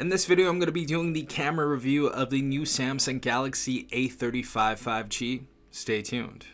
In this video, I'm going to be doing the camera review of the new Samsung Galaxy A35 5G. Stay tuned.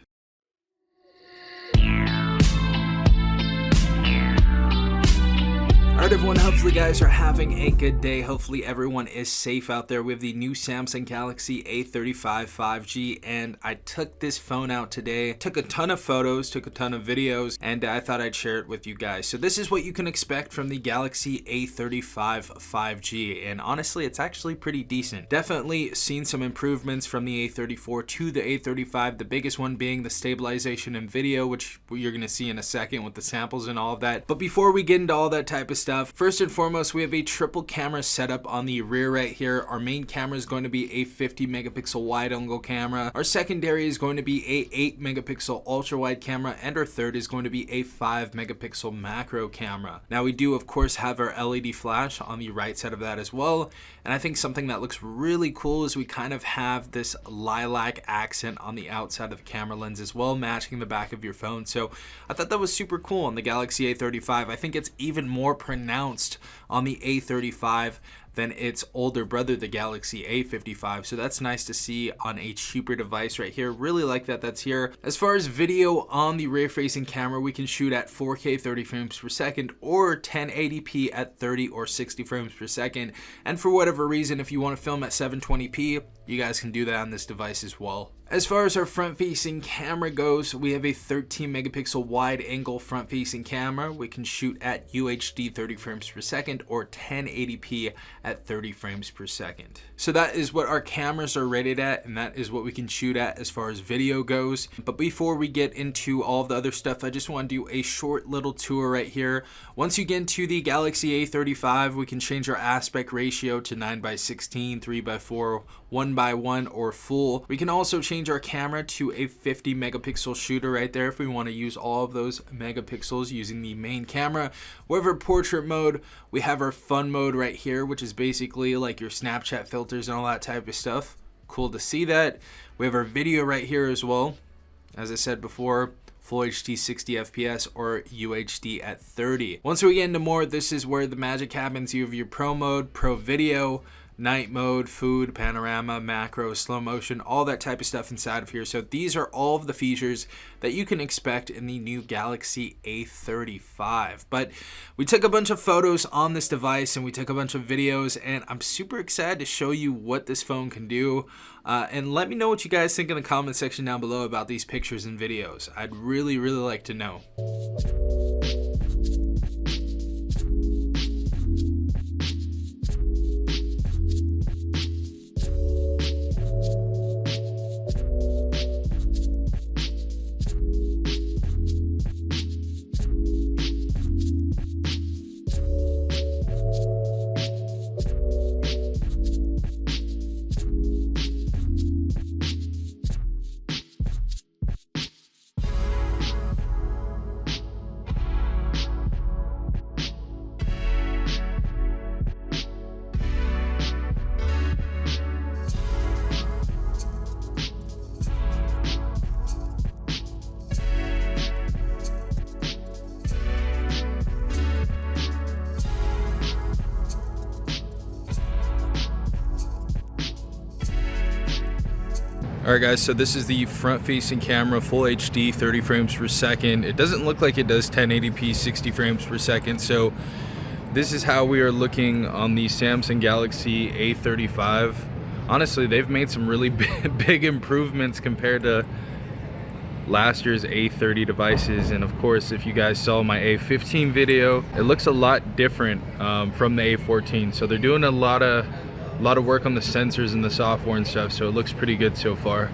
Alright everyone, hopefully you guys are having a good day. Hopefully everyone is safe out there. We have the new Samsung Galaxy A35 5G, and I took this phone out today. Took a ton of photos, took a ton of videos, and I thought I'd share it with you guys. So this is what you can expect from the Galaxy A35 5G, and honestly it's actually pretty decent. Definitely seen some improvements from the A34 to the A35, the biggest one being the stabilization in video, which you're going to see in a second with the samples and all of that. But before we get into all that type of stuff, first and foremost, we have a triple camera setup on the rear right here. Our main camera is going to be a 50 megapixel wide angle camera. Our secondary is going to be a 8 megapixel ultra wide camera, and our third is going to be a 5 megapixel macro camera. Now we do of course have our LED flash on the right side of that as well, and I think something that looks really cool is we kind of have this lilac accent on the outside of the camera lens as well, matching the back of your phone. So I thought that was super cool on the Galaxy A35. I think it's even more pronounced on the A35 than its older brother, the Galaxy A55. So that's nice to see on a cheaper device right here. Really like that that's here. As far as video on the rear facing camera, we can shoot at 4K 30 frames per second or 1080p at 30 or 60 frames per second. And for whatever reason, if you want to film at 720p, you guys can do that on this device as well. As far as our front-facing camera goes, we have a 13 megapixel wide-angle front-facing camera. We can shoot at UHD 30 frames per second or 1080p at 30 frames per second. So that is what our cameras are rated at, and that is what we can shoot at as far as video goes. But before we get into all of the other stuff, I just want to do a short little tour right here. Once you get into the Galaxy A35, we can change our aspect ratio to 9:16, 3:4, 1:1, or full. We can also change our camera to a 50 megapixel shooter right there if we want to use all of those megapixels using the main camera. We have our portrait mode. We have our fun mode right here, which is basically like your Snapchat filters and all that type of stuff. Cool to see that. We have our video right here as well. As I said before, Full HD 60 FPS or UHD at 30. Once we get into more, this is where the magic happens. You have your pro mode, pro video, night mode, food, panorama, macro, slow motion, all that type of stuff inside of here. So these are all of the features that you can expect in the new Galaxy A35. But we took a bunch of photos on this device and we took a bunch of videos, and I'm super excited to show you what this phone can do. And let me know what you guys think in the comment section down below about these pictures and videos. I'd really like to know. Alright guys, so this is the front facing camera, full HD 30 frames per second. It doesn't look like it does 1080p 60 frames per second, so this is how we are looking on the Samsung Galaxy A35. Honestly, they've made some really big improvements compared to last year's A30 devices, and of course if you guys saw my A15 video, it looks a lot different from the A14. So they're doing a lot of work on the sensors and the software and stuff, so it looks pretty good so far.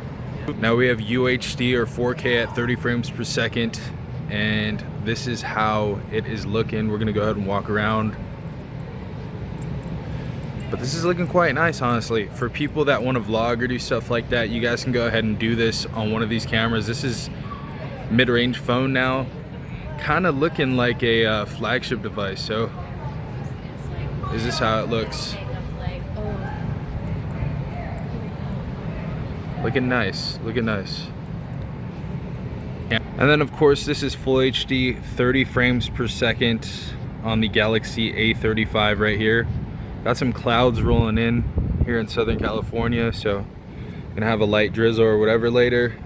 Now we have UHD or 4K at 30 frames per second, and this is how it is looking. We're gonna go ahead and walk around, but this is looking quite nice, honestly. For people that want to vlog or do stuff like that, you guys can go ahead and do this on one of these cameras. This is mid-range phone now, kind of looking like a flagship device. So is this how it looks? Looking nice, looking nice. And then of course this is full HD 30 frames per second on the Galaxy A35 right here. Got some clouds rolling in here in Southern California, so gonna have a light drizzle or whatever later.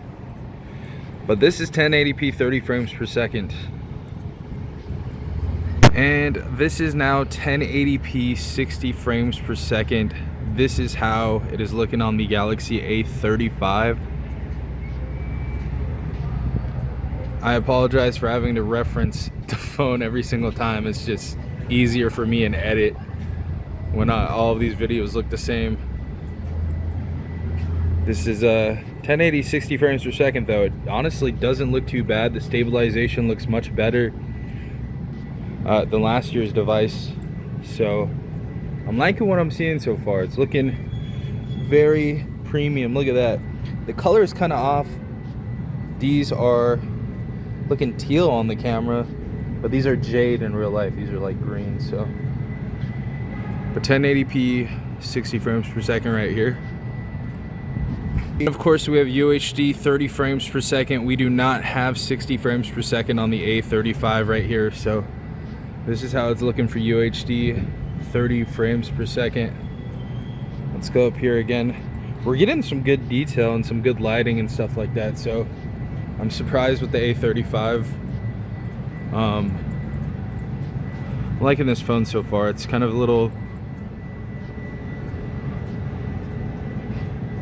But this is 1080p 30 frames per second. And this is now 1080p 60 frames per second. This is how it is looking on the Galaxy A35. I apologize for having to reference the phone every single time. It's just easier for me in edit when all of these videos look the same. This is 1080 60 frames per second though. It honestly doesn't look too bad. The stabilization looks much better than last year's device, so I'm liking what I'm seeing so far. It's looking very premium. Look at that. The color is kind of off. These are looking teal on the camera, but these are jade in real life. These are like green. So for 1080p 60 frames per second right here. And of course we have UHD 30 frames per second. We do not have 60 frames per second on the A35 right here, so this is how it's looking for UHD 30 frames per second. Let's go up here again. We're getting some good detail and some good lighting and stuff like that, so I'm surprised with the A35. I'm liking this phone so far. It's kind of a little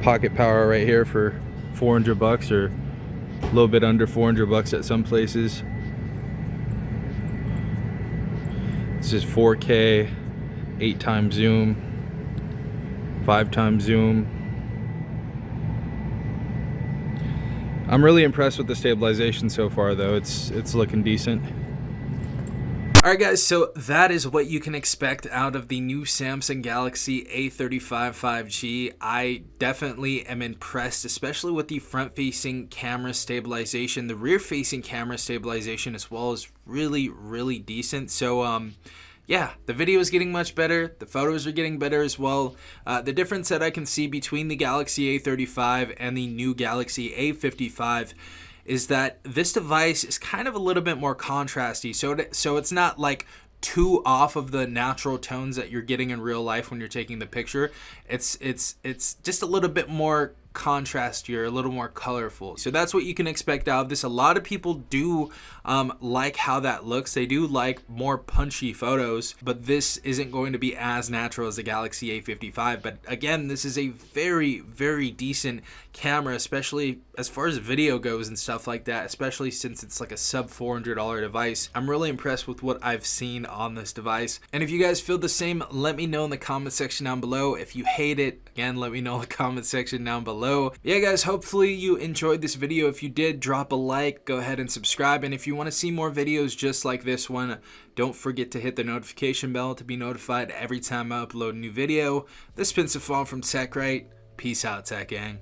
pocket power right here for 400 bucks, or a little bit under 400 bucks at some places. This is 4K, 8x zoom, 5x zoom. I'm really impressed with the stabilization so far though. It's looking decent. Alright guys, so that is what you can expect out of the new Samsung Galaxy A35 5G. I definitely am impressed, especially with the front-facing camera stabilization. The rear-facing camera stabilization as well is really decent. So yeah, the video is getting much better. The photos are getting better as well. The difference that I can see between the Galaxy A35 and the new Galaxy A55 is that this device is kind of a little bit more contrasty. So it's not like too off of the natural tones that you're getting in real life when you're taking the picture. It's just a little bit more contrastier, a little more colorful. So that's what you can expect out of this. A lot of people do like how that looks. They do like more punchy photos, but this isn't going to be as natural as the Galaxy A55. But again, this is a very decent camera, especially as far as video goes and stuff like that, especially since it's like a sub $400 device. I'm really impressed with what I've seen on this device. And if you guys feel the same, let me know in the comment section down below. If you hate it, again, let me know in the comment section down below. Yeah guys, hopefully you enjoyed this video. If you did, drop a like, go ahead and subscribe, and if you want to see more videos just like this one, don't forget to hit the notification bell to be notified every time I upload a new video. This has been Safon from TechRight. Peace out, Tech Gang.